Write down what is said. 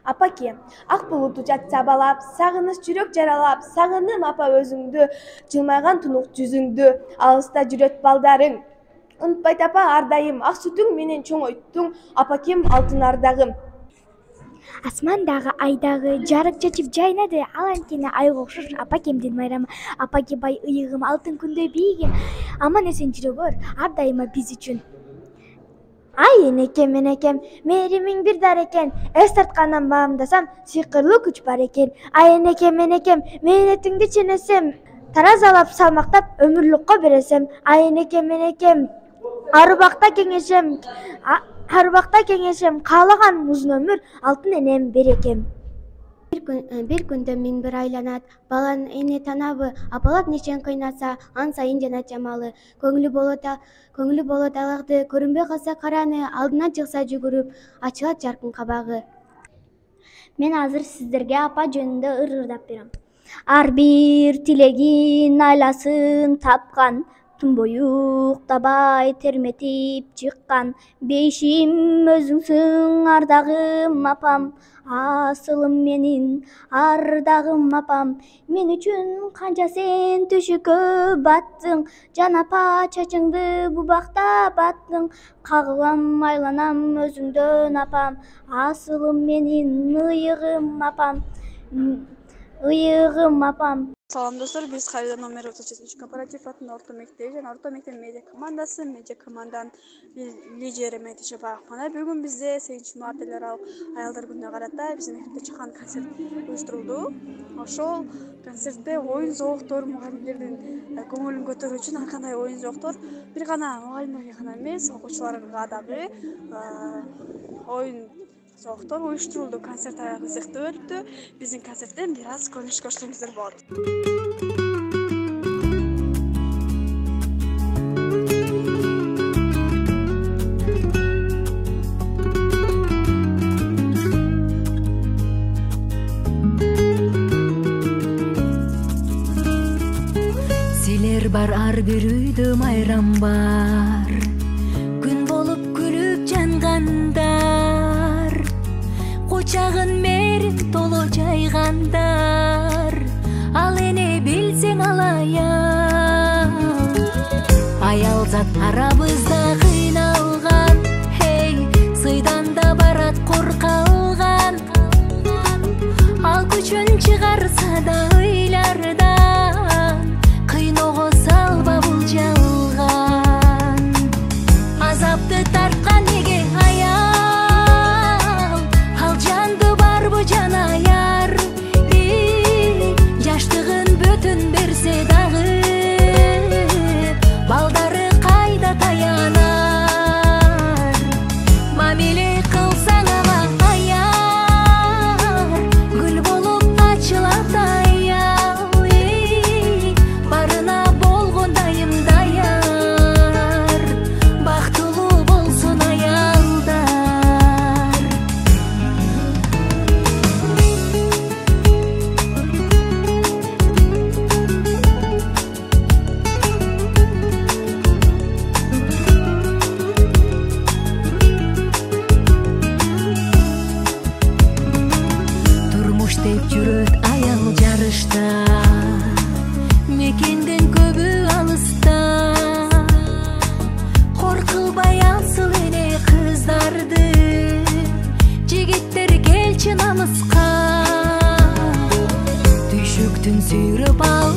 Апакем, ак булуту жатса балап, сагыныч жүрөк жаралап, сагыным апа өзүңдү, жылмайган тунук жүзүңдү, алыста жүрөт балдарың. Унутпайт апа ар дайым, ак сүтүң менен чоңойттуң, апакем алтын ардагым. Асмандагы айдагы жарык чачып жайнады, ал анткени айга окшош апакемдин майрамы. Апаке бай ыйыгым, алтын күндөй бийигим, аман эсен жүрө бер ар дайыма биз үчүн. Ай энекем, энекем, мээримиң бир дар экен, эс тарткандан баамдасам, сыйкырлуу күч бар экен. Ай энекем, энекем, мээнетиңди ченесем, таразалап салмактап өмүрлүккө бересем. Ай энекем, энекем, арубакта кеңешем, каалаган узун өмүр, алтын энем берекем. Бир күндө миң бир айланат, баланын эне танабы, апалап нечен кыйнаса, ан сайын жанат жамалы. Көңүлү болот алагды, көрүнбөй калса караны, алдынан чыкса жүгүрүп, ачылат жаркын кабагы. Мен азыр сиздерге апа жөнүндө ыр-ырдап берем. Ар бир тилегин айласын тапкан, түн бою уктабай терметип чыккан, бейишим өзүңсүң ардагым апам, асылым менин ардагым апам. Мен үчүн канча сен түшүккө баттың, жан апа чачыңды бубакта баттың, кагылам айланам өзүңдөн апам, асылым менин ыйыгым апам, ыйыгым апам. Салам достор, биз Кайрадан номер 37 корпоратив атында орто мектеби жана орто мектеп медиа командасы, медиа команданын лидери Метише Бакмана. Бүгүн бизде 8 март эл аралык аялдар күнүнө карата биздин мектепте чыккан концерт уюштурулду. Ошол концертте оюн зооктор, мугалимдердин көңүлүн көтөрүү үчүн ар кандай оюн зооктор бир гана мугалимдерге гана эмес, окуучуларга дагы оюн зооктор уюштурулду. Концерт аябай кызыктуу өттү. Биздин концерттен бир аз көрүнүш көрсөңүздөр болот. Силер бар ар бир үйдө майрам бар, күн болуп күлүп жангандар, кучагын мээрим толо жайгандар, ал эне билсең алаяк. Аял зат арабызда кыйналган, хей, сыйдан да барат коркалган, ал күчүн чыгарса да ыйлардан, кыйноого салба бул жалган. Азапты тарткан неге аял, ал жанды барбы жан аяр, жаштыгын бөтүн берсе дагы, балдары кайда таянар. Мамиле кылсаң ага аяр, гүл болуп ачылат аял, барына болгон дайым даяр, бактылуу болсун аялдар. Турмуш деп жүрөт аял жарышта, мекенден көбү алыста, коркулбай асыл эне кыздарды, жигиттер келчи намыска, түйшүктүн сүйрөп ал